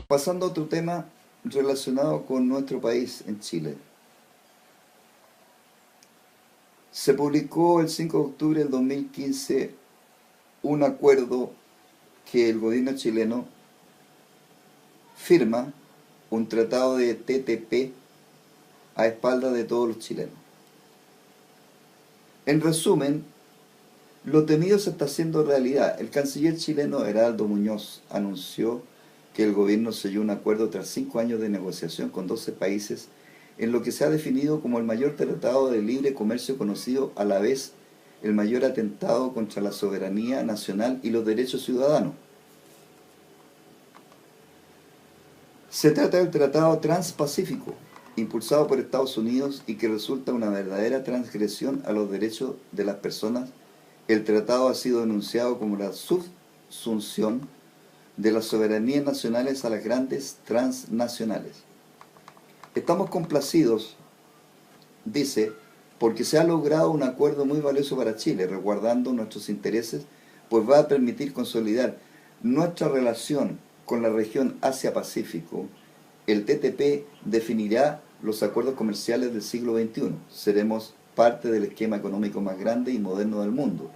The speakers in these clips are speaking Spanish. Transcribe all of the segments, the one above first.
Pasando a otro tema relacionado con nuestro país en Chile. Se publicó el 5 de octubre del 2015 un acuerdo que el gobierno chileno firma, un tratado de TTP a espaldas de todos los chilenos. En resumen, lo temido se está haciendo realidad. El canciller chileno Heraldo Muñoz anunció que el gobierno selló un acuerdo tras 5 años de negociación con 12 países en lo que se ha definido como el mayor tratado de libre comercio conocido, a la vez el mayor atentado contra la soberanía nacional y los derechos ciudadanos. Se trata del Tratado Transpacífico, impulsado por Estados Unidos y que resulta una verdadera transgresión a los derechos de las personas. El tratado ha sido denunciado como la subsunción de las soberanías nacionales a las grandes transnacionales. Estamos complacidos, dice, porque se ha logrado un acuerdo muy valioso para Chile, resguardando nuestros intereses, pues va a permitir consolidar nuestra relación con la región Asia-Pacífico. El TTP definirá los acuerdos comerciales del siglo XXI. Seremos parte del esquema económico más grande y moderno del mundo,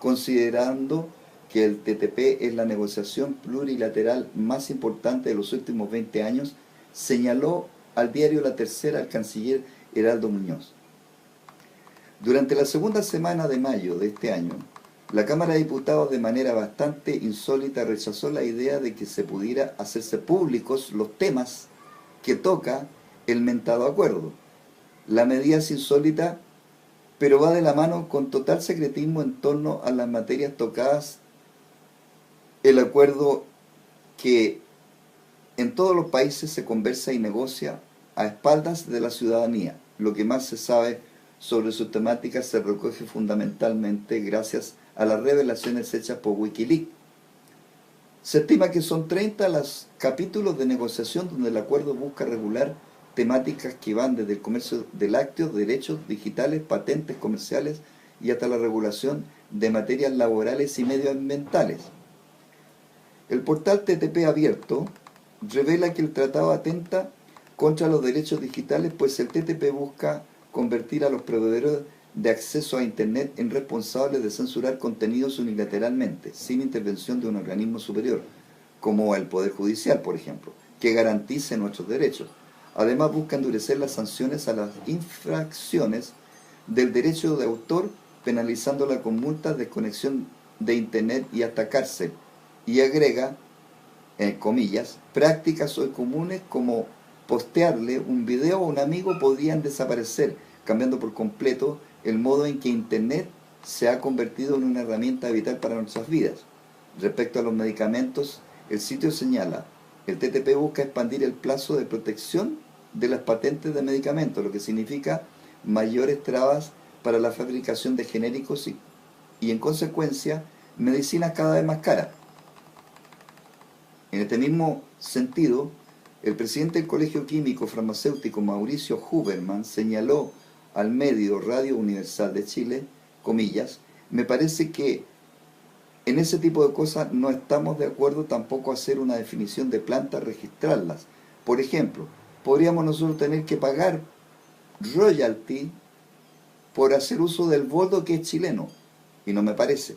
considerando que el TTP es la negociación plurilateral más importante de los últimos 20 años, señaló al diario La Tercera el canciller Heraldo Muñoz. Durante la segunda semana de mayo de este año, la Cámara de Diputados, de manera bastante insólita, rechazó la idea de que se pudiera hacerse públicos los temas que toca el mentado acuerdo. La medida es insólita, pero va de la mano con total secretismo en torno a las materias tocadas. El acuerdo que en todos los países se conversa y negocia a espaldas de la ciudadanía. Lo que más se sabe sobre sus temáticas se recoge fundamentalmente gracias a las revelaciones hechas por Wikileaks. Se estima que son 30 los capítulos de negociación donde el acuerdo busca regular temáticas que van desde el comercio de lácteos, derechos digitales, patentes comerciales y hasta la regulación de materias laborales y medioambientales. El portal TTP Abierto revela que el tratado atenta contra los derechos digitales, pues el TTP busca convertir a los proveedores de acceso a Internet en responsables de censurar contenidos unilateralmente, sin intervención de un organismo superior, como el Poder Judicial, por ejemplo, que garantice nuestros derechos. Además, busca endurecer las sanciones a las infracciones del derecho de autor, penalizándola con multas, desconexión de Internet y hasta cárcel. Y agrega, en comillas, prácticas hoy comunes como postearle un video a un amigo podrían desaparecer, cambiando por completo el modo en que Internet se ha convertido en una herramienta vital para nuestras vidas. Respecto a los medicamentos, el sitio señala, el TTP busca expandir el plazo de protección de las patentes de medicamentos, lo que significa mayores trabas para la fabricación de genéricos y en consecuencia, medicinas cada vez más caras. En este mismo sentido, el presidente del Colegio Químico Farmacéutico, Mauricio Huberman, señaló al medio Radio Universal de Chile, comillas, me parece que en ese tipo de cosas no estamos de acuerdo tampoco a hacer una definición de plantas, registrarlas. Por ejemplo, podríamos nosotros tener que pagar royalty por hacer uso del boldo que es chileno, y no me parece.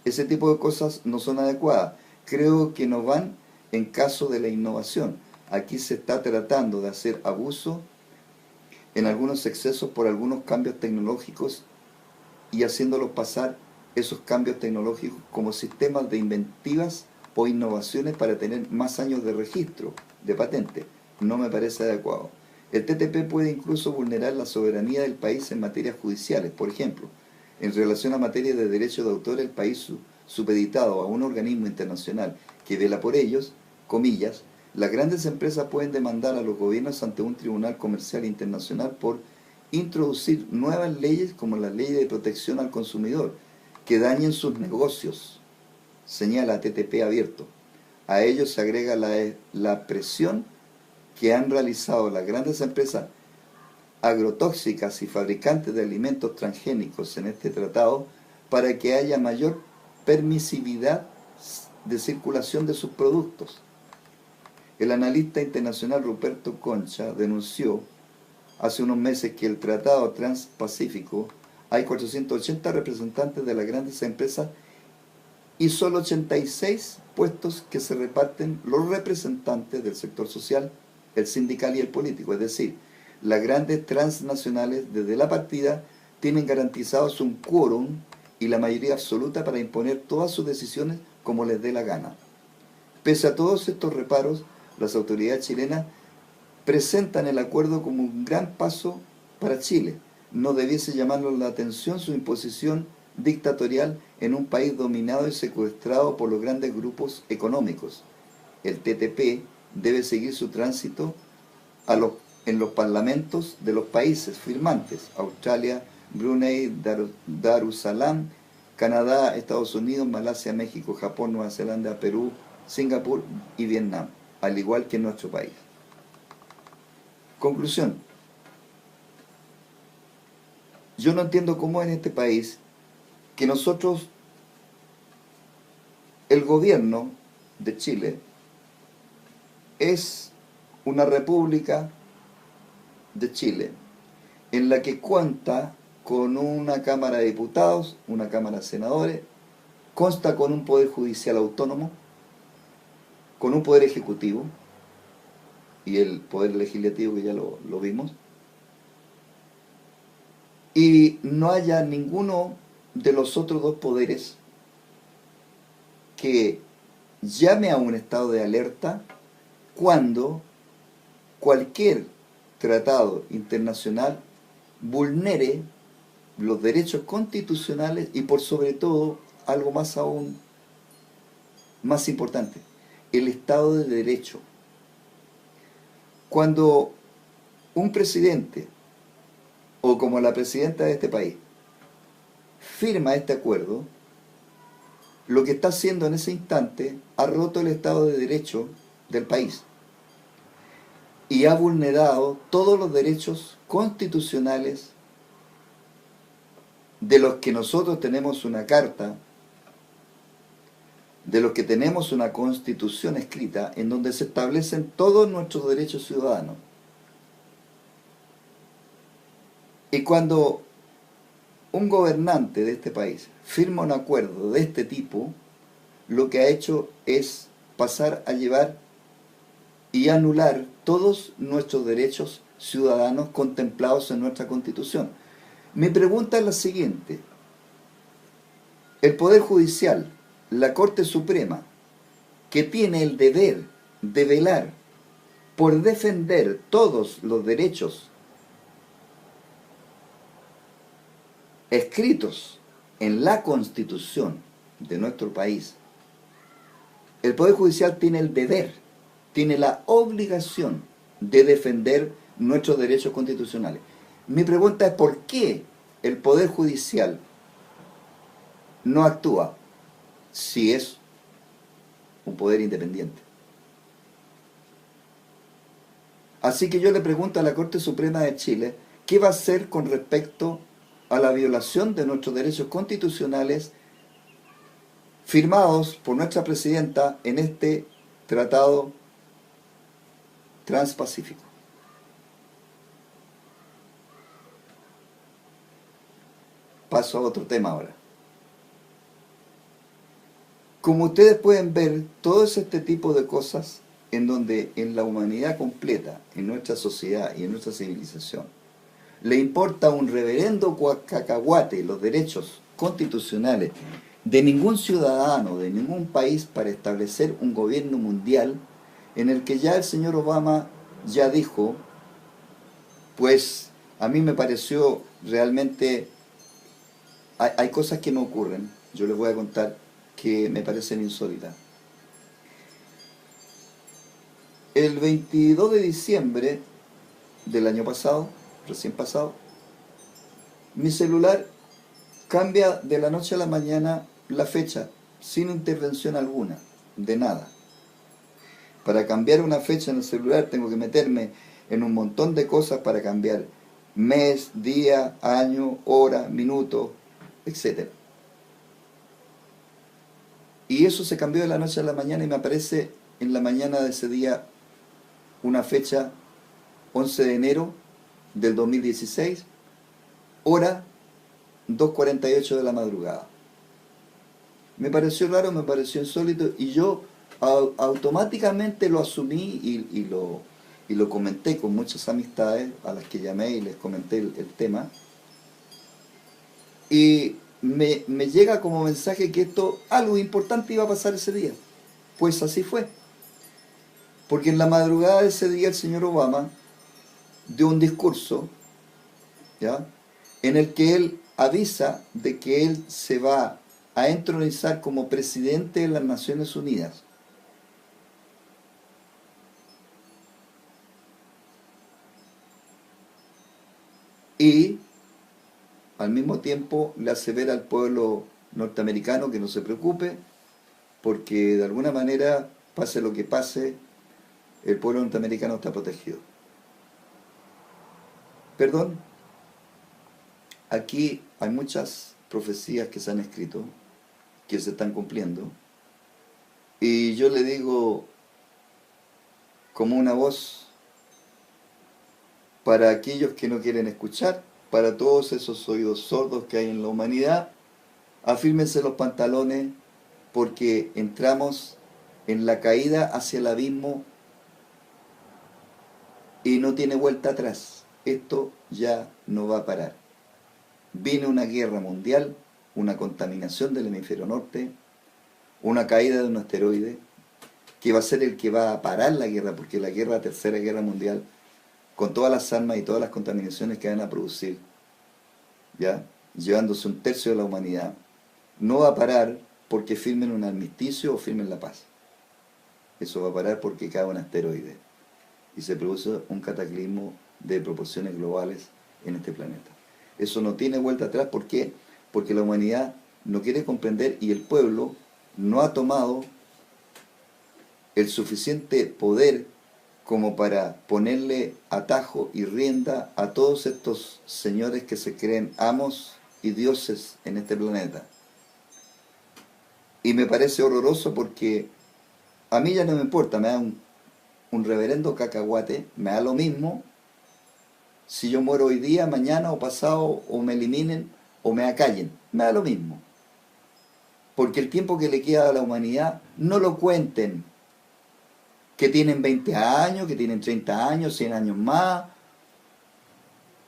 Ese tipo de cosas no son adecuadas. Creo que no van en caso de la innovación. Aquí se está tratando de hacer abuso en algunos excesos por algunos cambios tecnológicos y haciéndolos pasar esos cambios tecnológicos como sistemas de inventivas o innovaciones para tener más años de registro, de patente. No me parece adecuado. El TTP puede incluso vulnerar la soberanía del país en materias judiciales. Por ejemplo, en relación a materia de derechos de autor, el país supeditado a un organismo internacional que vela por ellos, comillas, las grandes empresas pueden demandar a los gobiernos ante un tribunal comercial internacional por introducir nuevas leyes como la ley de protección al consumidor que dañen sus negocios, señala TTP Abierto. A ello se agrega la presión que han realizado las grandes empresas agrotóxicas y fabricantes de alimentos transgénicos en este tratado para que haya mayor permisividad de circulación de sus productos. El analista internacional Ruperto Concha denunció hace unos meses que el Tratado Transpacífico hay 480 representantes de las grandes empresas y solo 86 puestos que se reparten los representantes del sector social, el sindical y el político. Es decir, las grandes transnacionales desde la partida tienen garantizados un quórum y la mayoría absoluta para imponer todas sus decisiones como les dé la gana. Pese a todos estos reparos, las autoridades chilenas presentan el acuerdo como un gran paso para Chile. No debiese llamarnos la atención su imposición dictatorial en un país dominado y secuestrado por los grandes grupos económicos. El TTP debe seguir su tránsito en los parlamentos de los países firmantes: Australia, Brunei, Darussalam, Canadá, Estados Unidos, Malasia, México, Japón, Nueva Zelanda, Perú, Singapur y Vietnam, al igual que en nuestro país. Conclusión. Yo no entiendo cómo en este país, que nosotros, el gobierno de Chile, es una república de Chile, en la que cuenta con una Cámara de Diputados, una Cámara de Senadores, consta con un Poder Judicial autónomo, con un Poder Ejecutivo y el Poder Legislativo, que ya lo vimos, y no haya ninguno de los otros dos poderes que llame a un estado de alerta cuando cualquier tratado internacional vulnere los derechos constitucionales y, por sobre todo, algo más aún más importante, el Estado de Derecho. Cuando un presidente, o como la presidenta de este país, firma este acuerdo, lo que está haciendo en ese instante ha roto el Estado de Derecho del país y ha vulnerado todos los derechos constitucionales de los que nosotros tenemos una carta, de los que tenemos una constitución escrita en donde se establecen todos nuestros derechos ciudadanos. Y cuando un gobernante de este país firma un acuerdo de este tipo, lo que ha hecho es pasar a llevar y anular todos nuestros derechos ciudadanos contemplados en nuestra Constitución. Mi pregunta es la siguiente: el Poder Judicial, la Corte Suprema, que tiene el deber de velar por defender todos los derechos escritos en la Constitución de nuestro país, el Poder Judicial tiene el deber, tiene la obligación de defender nuestros derechos constitucionales. Mi pregunta es: ¿por qué el Poder Judicial no actúa si es un poder independiente? Así que yo le pregunto a la Corte Suprema de Chile, ¿qué va a hacer con respecto a la violación de nuestros derechos constitucionales firmados por nuestra presidenta en este tratado transpacífico? Paso a otro tema ahora. Como ustedes pueden ver, todo este tipo de cosas en donde en la humanidad completa, en nuestra sociedad y en nuestra civilización, le importa un reverendo cacahuate los derechos constitucionales de ningún ciudadano, de ningún país, para establecer un gobierno mundial en el que ya el señor Obama ya dijo, pues a mí me pareció realmente, hay cosas que no ocurren, yo les voy a contar, que me parecen insólitas. El 22 de diciembre del año pasado, recién pasado, mi celular cambia de la noche a la mañana la fecha, sin intervención alguna, de nada. Para cambiar una fecha en el celular tengo que meterme en un montón de cosas para cambiar mes, día, año, hora, minuto, etc. Y eso se cambió de la noche a la mañana y me aparece en la mañana de ese día una fecha 11 de enero del 2016, hora 2:48 de la madrugada. Me pareció raro, me pareció insólito y yo automáticamente lo asumí y lo comenté con muchas amistades a las que llamé y les comenté el tema. Y me llega como mensaje que algo importante iba a pasar ese día. Pues así fue. Porque en la madrugada de ese día el señor Obama dio un discurso, ¿ya?, en el que él avisa de que él se va a entronizar como presidente de las Naciones Unidas. Y al mismo tiempo le asevera al pueblo norteamericano que no se preocupe, porque de alguna manera, pase lo que pase, el pueblo norteamericano está protegido. Perdón, aquí hay muchas profecías que se han escrito, que se están cumpliendo, y yo le digo como una voz para aquellos que no quieren escuchar, para todos esos oídos sordos que hay en la humanidad, afírmense los pantalones porque entramos en la caída hacia el abismo y no tiene vuelta atrás. Esto ya no va a parar. Viene una guerra mundial, una contaminación del hemisferio norte, una caída de un asteroide, que va a ser el que va a parar la guerra, porque la tercera guerra mundial, con todas las armas y todas las contaminaciones que van a producir, ¿ya?, llevándose 1/3 de la humanidad, no va a parar porque firmen un armisticio o firmen la paz. Eso va a parar porque cae un asteroide y se produce un cataclismo de proporciones globales en este planeta. Eso no tiene vuelta atrás. ¿Por qué? Porque la humanidad no quiere comprender y el pueblo no ha tomado el suficiente poder como para ponerle atajo y rienda a todos estos señores que se creen amos y dioses en este planeta. Y me parece horroroso porque a mí ya no me importa, me da un reverendo cacahuate, me da lo mismo si yo muero hoy día, mañana o pasado, o me eliminen o me acallen, me da lo mismo. Porque el tiempo que le queda a la humanidad, no lo cuenten, que tienen 20 años, que tienen 30 años, 100 años más,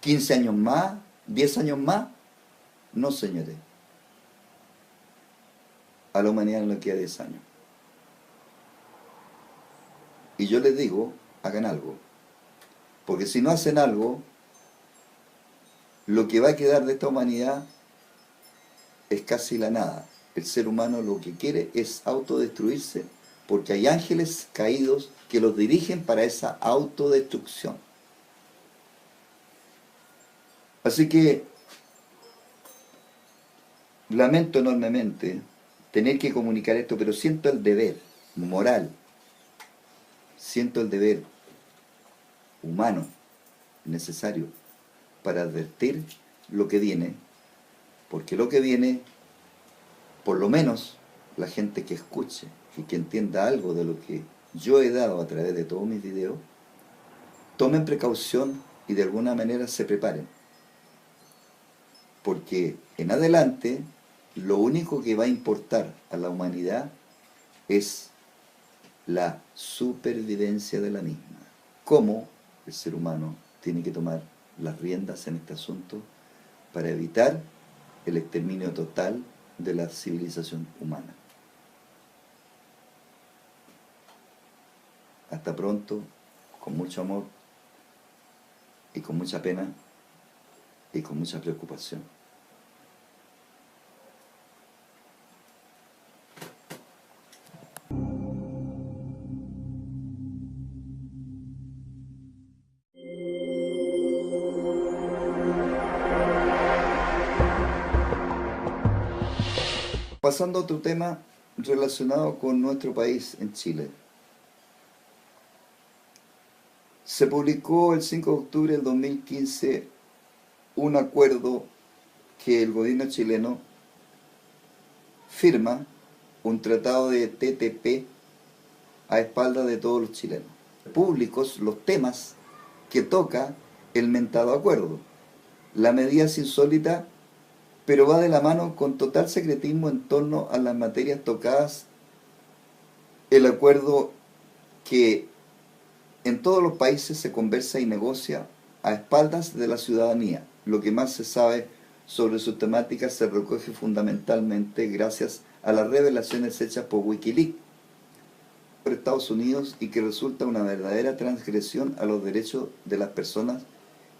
15 años más, 10 años más. No, señores. A la humanidad no le queda 10 años. Y yo les digo, hagan algo. Porque si no hacen algo, lo que va a quedar de esta humanidad es casi la nada. El ser humano lo que quiere es autodestruirse, porque hay ángeles caídos que los dirigen para esa autodestrucción. Así que lamento enormemente tener que comunicar esto, pero siento el deber moral, siento el deber humano necesario para advertir lo que viene, porque lo que viene, por lo menos la gente que escuche y que entienda algo de lo que yo he dado a través de todos mis videos, tomen precaución y de alguna manera se preparen. Porque en adelante lo único que va a importar a la humanidad es la supervivencia de la misma. Cómo el ser humano tiene que tomar las riendas en este asunto para evitar el exterminio total de la civilización humana. Hasta pronto, con mucho amor y con mucha pena y con mucha preocupación. Pasando a otro tema relacionado con nuestro país en Chile. Se publicó el 5 de octubre del 2015 un acuerdo que el gobierno chileno firma, un tratado de TTP a espaldas de todos los chilenos. públicos los temas que toca el mentado acuerdo. La medida es insólita, pero va de la mano con total secretismo en torno a las materias tocadas. El acuerdo que en todos los países se conversa y negocia a espaldas de la ciudadanía. Lo que más se sabe sobre sus temáticas se recoge fundamentalmente gracias a las revelaciones hechas por Wikileaks por Estados Unidos y que resulta una verdadera transgresión a los derechos de las personas.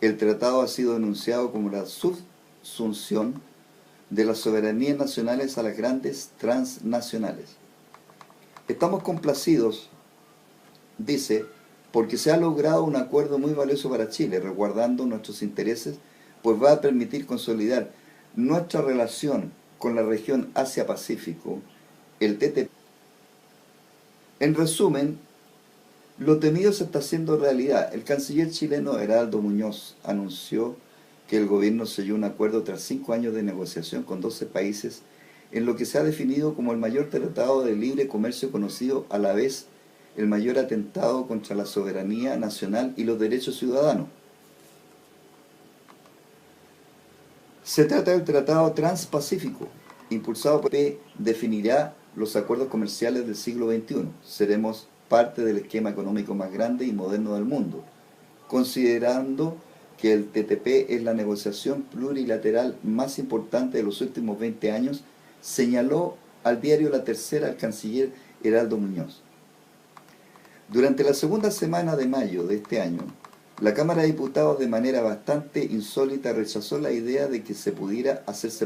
El tratado ha sido denunciado como la subsunción de las soberanías nacionales a las grandes transnacionales. Estamos complacidos, dice, porque se ha logrado un acuerdo muy valioso para Chile, resguardando nuestros intereses, pues va a permitir consolidar nuestra relación con la región Asia-Pacífico, el TTP. En resumen, lo temido se está haciendo realidad. El canciller chileno Heraldo Muñoz anunció que el gobierno selló un acuerdo tras 5 años de negociación con 12 países en lo que se ha definido como el mayor tratado de libre comercio conocido, a la vez el mayor atentado contra la soberanía nacional y los derechos ciudadanos. Se trata del Tratado Transpacífico, impulsado por el definirá los acuerdos comerciales del siglo XXI. Seremos parte del esquema económico más grande y moderno del mundo, considerando que el TTP es la negociación plurilateral más importante de los últimos 20 años, señaló al diario La Tercera el canciller Heraldo Muñoz. Durante la segunda semana de mayo de este año, la Cámara de Diputados de manera bastante insólita rechazó la idea de que se pudiera hacerse